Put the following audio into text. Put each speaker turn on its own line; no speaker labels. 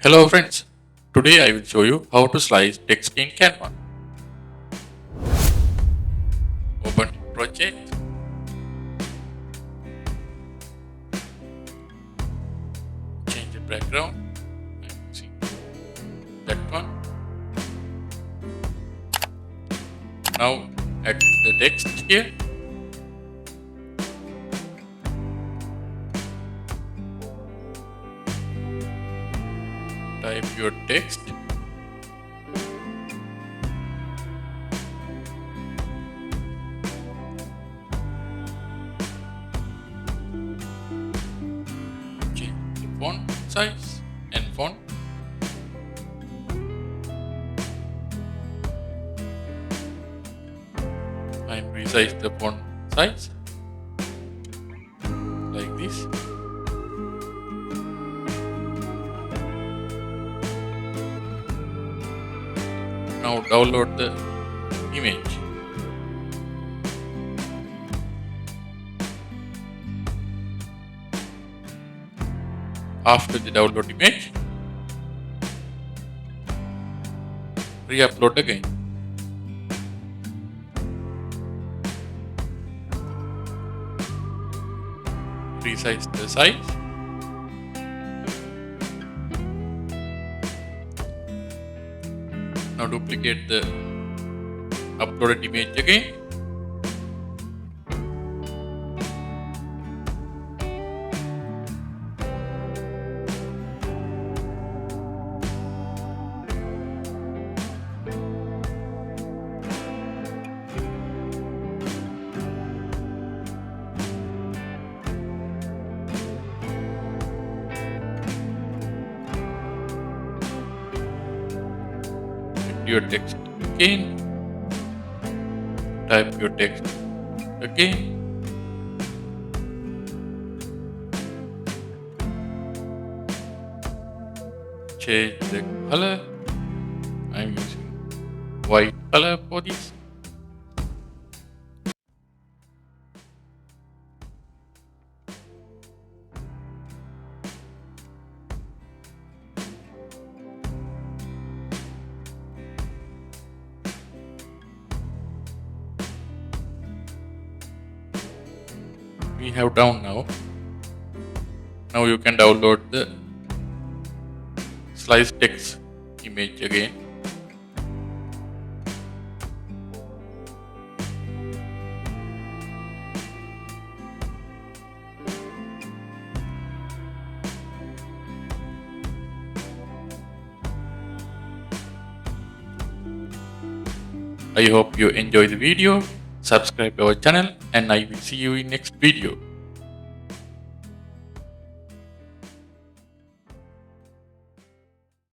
Hello friends, today I will show you how to slice text in Canva. Open project, change the background, see that one. Now add the text here. Type your text. Change the font size and font. I resize the font size like this. Now download the image. After the download image, re-upload again. Resize the size. Now duplicate the uploaded image again. Your text again, type your text again, change the color. I'm using white color for this. We have down now. Now you can download the slice text image again. I hope you enjoy the video. Subscribe our channel and I will see you in next video.